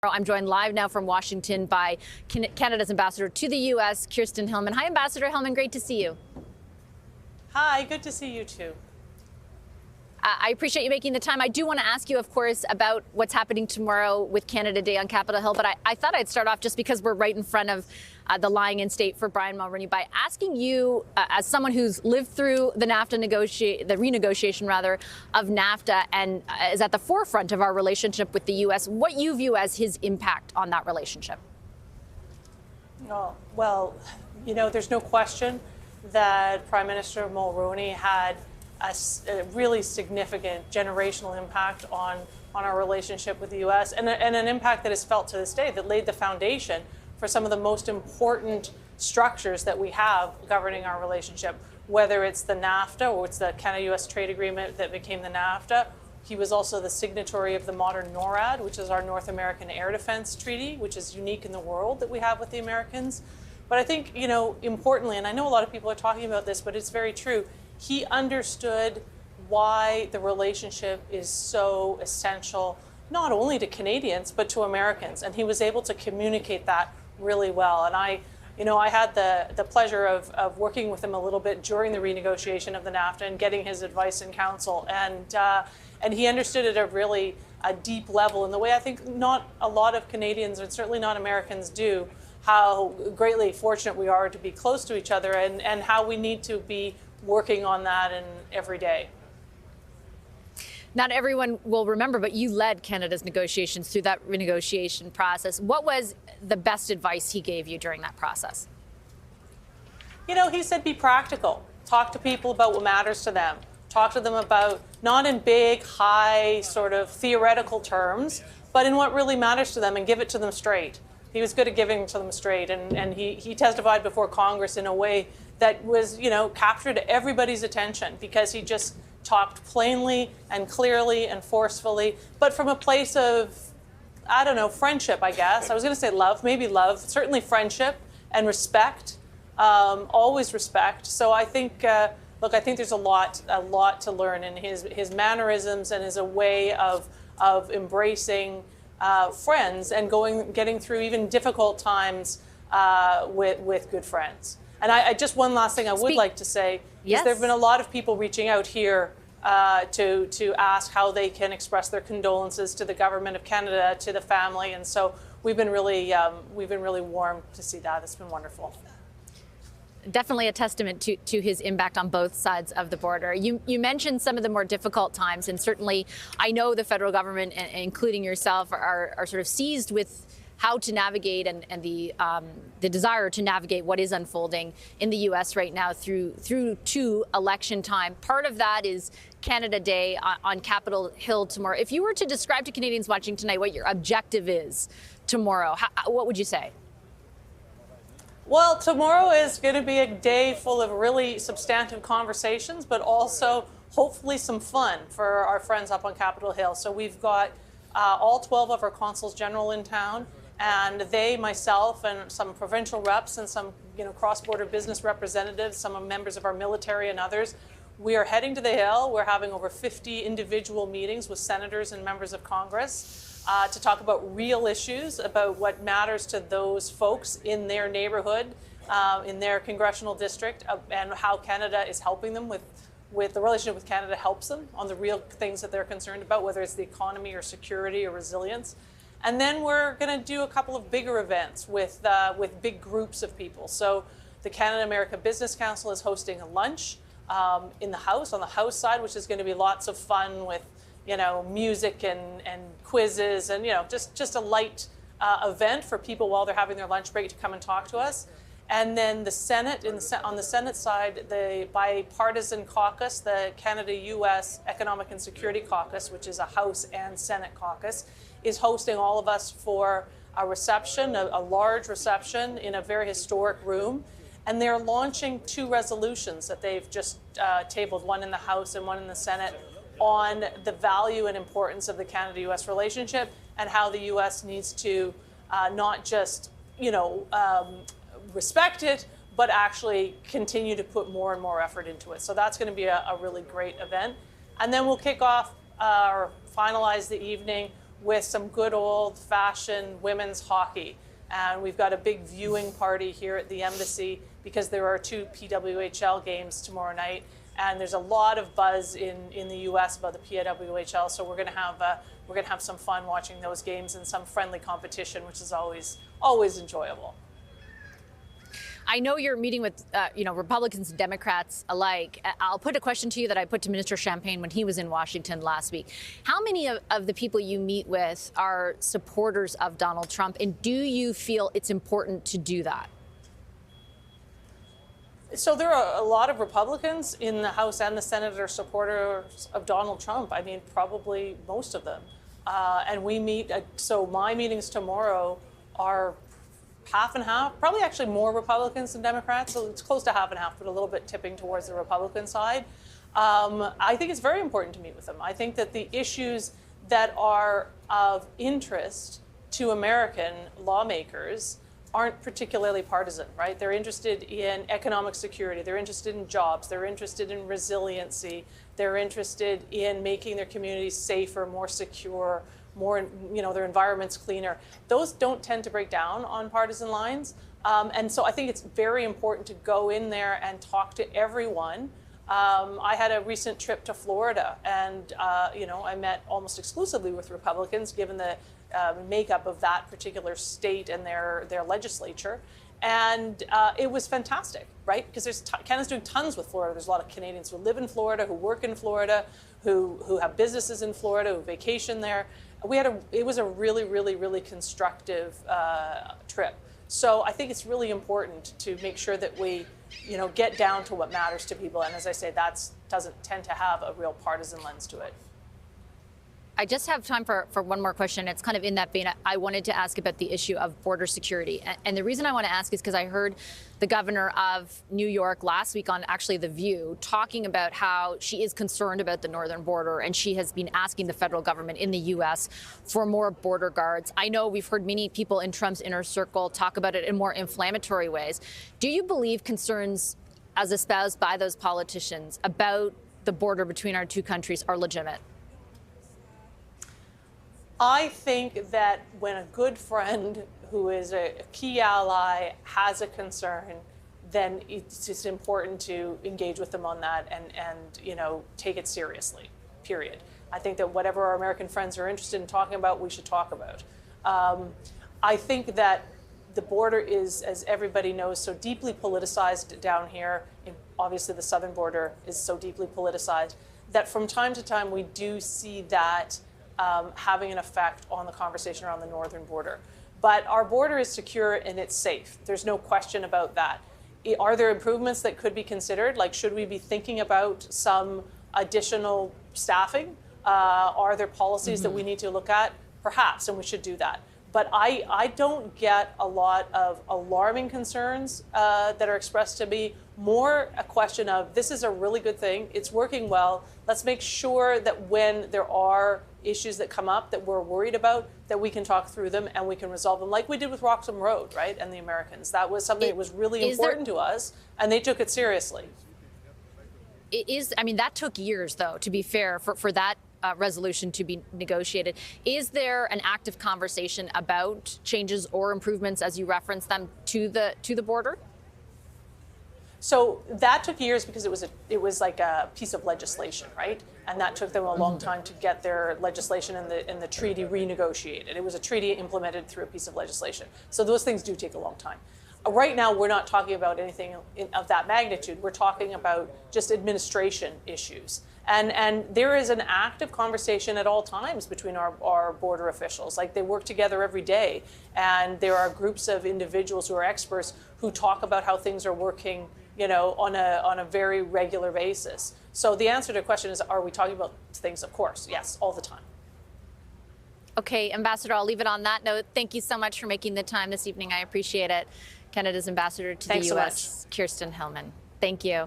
I'm joined live now from Washington by Canada's ambassador to the U.S., Kirsten Hillman. Hi, Ambassador Hillman. Great to see you. Hi, good to see you too. I appreciate you making the time. I do want to ask you, of course, about what's happening tomorrow with Canada Day on Capitol Hill, but I thought I'd start off just because we're right in front of the lying-in state for Brian Mulroney by asking you, as someone who's lived through the renegotiation of NAFTA and is at the forefront of our relationship with the U.S., what you view as his impact on that relationship. Oh, well, you know, there's no question that Prime Minister Mulroney had a really significant generational impact on our relationship with the U.S. and an impact that is felt to this day, that laid the foundation for some of the most important structures that we have governing our relationship, whether it's the NAFTA or it's the Canada-U.S. trade agreement that became the NAFTA. He was also the signatory of the modern NORAD, which is our North American Air Defense Treaty, which is unique in the world that we have with the Americans. But I think, you know, importantly, and I know a lot of people are talking about this, but it's very true, he understood why the relationship is so essential, not only to Canadians, but to Americans. And he was able to communicate that really well. And I had the pleasure of working with him a little bit during the renegotiation of the NAFTA and getting his advice and counsel. And he understood it at really a deep level in the way I think not a lot of Canadians, and certainly not Americans, do, how greatly fortunate we are to be close to each other and how we need to be working on that every day. Not everyone will remember, but you led Canada's negotiations through that renegotiation process. What was the best advice he gave you during that process? You know, he said be practical. Talk to people about what matters to them. Talk to them about, not in big, high, sort of theoretical terms, but in what really matters to them, and give it to them straight. He was good at giving it to them straight, and he testified before Congress in a way that was, you know, captured everybody's attention, because he just talked plainly and clearly and forcefully, but from a place of, I don't know, friendship, I guess. I was going to say love, maybe love, certainly friendship and respect, always respect. So I think, look, I think there's a lot to learn in his mannerisms and his a way of embracing friends and getting through even difficult times with good friends. And I just one last thing I would like to say is there have been a lot of people reaching out here to ask how they can express their condolences to the government of Canada, to the family, and so we've been really warmed to see that. It's been wonderful. Definitely a testament to his impact on both sides of the border. You mentioned some of the more difficult times, and certainly I know the federal government, including yourself, are sort of seized with how to navigate and the desire to navigate what is unfolding in the U.S. right now through to election time. Part of that is Canada Day on Capitol Hill tomorrow. If you were to describe to Canadians watching tonight what your objective is tomorrow, what would you say? Well, tomorrow is going to be a day full of really substantive conversations, but also hopefully some fun for our friends up on Capitol Hill. So we've got all 12 of our consuls general in town, and they, myself, and some provincial reps and some, you know, cross-border business representatives, some members of our military and others. We are heading to the Hill. We're having over 50 individual meetings with senators and members of Congress to talk about real issues, about what matters to those folks in their neighborhood, in their congressional district, and how Canada is helping them with the relationship with Canada helps them on the real things that they're concerned about, whether it's the economy or security or resilience. And then we're going to do a couple of bigger events with big groups of people. So the Canada-America Business Council is hosting a lunch in the House, on the House side, which is going to be lots of fun with, you know, music and quizzes and, you know, just a light event for people while they're having their lunch break to come and talk to us. And then the Senate, on the Senate side, the bipartisan caucus, the Canada-U.S. Economic and Security Caucus, which is a House and Senate caucus, is hosting all of us for a reception, a large reception in a very historic room. And they're launching 2 resolutions that they've just tabled, one in the House and one in the Senate, on the value and importance of the Canada-U.S. relationship and how the U.S. needs to not just, you know, respect it, but actually continue to put more and more effort into it. So that's going to be a really great event. And then we'll kick off or finalize the evening with some good old-fashioned women's hockey. And we've got a big viewing party here at the embassy because there are 2 PWHL games tomorrow night. And there's a lot of buzz in the U.S. about the PWHL, so we're going to have some fun watching those games and some friendly competition, which is always enjoyable. I know you're meeting with Republicans and Democrats alike. I'll put a question to you that I put to Minister Champagne when he was in Washington last week. How many of the people you meet with are supporters of Donald Trump, and do you feel it's important to do that? So there are a lot of Republicans in the House and the Senate that are supporters of Donald Trump. I mean, probably most of them. And we meet, so my meetings tomorrow are half and half, probably actually more Republicans than Democrats. So it's close to half and half, but a little bit tipping towards the Republican side. I think it's very important to meet with them. I think that the issues that are of interest to American lawmakers aren't particularly partisan, right? They're interested in economic security. They're interested in jobs. They're interested in resiliency. They're interested in making their communities safer, more secure, more, their environments cleaner. Those don't tend to break down on partisan lines. And so I think it's very important to go in there and talk to everyone. I had a recent trip to Florida, and I met almost exclusively with Republicans, given the makeup of that particular state and their legislature. And it was fantastic, right? Because Canada's doing tons with Florida. There's a lot of Canadians who live in Florida, who work in Florida, who have businesses in Florida, who vacation there. It was a really, really, really constructive trip. So I think it's really important to make sure that we, get down to what matters to people. And as I say, that doesn't tend to have a real partisan lens to it. I just have time for one more question. It's kind of in that vein. I wanted to ask about the issue of border security. And the reason I want to ask is because I heard the governor of New York last week on actually The View talking about how she is concerned about the northern border, and she has been asking the federal government in the U.S. for more border guards. I know we've heard many people in Trump's inner circle talk about it in more inflammatory ways. Do you believe concerns as espoused by those politicians about the border between our two countries are legitimate? I think that when a good friend who is a key ally has a concern, then it's just important to engage with them on that and take it seriously, period. I think that whatever our American friends are interested in talking about, we should talk about. I think that the border is, as everybody knows, so deeply politicized down here. Obviously, the southern border is so deeply politicized that from time to time we do see that having an effect on the conversation around the northern border. But our border is secure and it's safe. There's no question about that. Are there improvements that could be considered? Like, should we be thinking about some additional staffing? Are there policies that we need to look at? Perhaps, and we should do that. But I don't get a lot of alarming concerns that are expressed to me. More a question of, this is a really good thing. It's working well. Let's make sure that when there are issues that come up that we're worried about, that we can talk through them and we can resolve them, like we did with Roxham Road, right, and the Americans. That was something that was really important to us, and they took it seriously. That took years, though, to be fair, for that resolution to be negotiated. Is there an active conversation about changes or improvements, as you referenced them, to the border? So that took years because it was like a piece of legislation, right? And that took them a long time to get their legislation and the treaty renegotiated. It was a treaty implemented through a piece of legislation. So those things do take a long time. Right now, we're not talking about anything of that magnitude. We're talking about just administration issues. And there is an active conversation at all times between our border officials. Like, they work together every day. And there are groups of individuals who are experts who talk about how things are working, on a very regular basis. So the answer to the question is, are we talking about things? Of course, yes, all the time. Okay, Ambassador, I'll leave it on that note. Thank you so much for making the time this evening. I appreciate it. Canada's ambassador to the U.S., Kirsten Hillman. Thank you.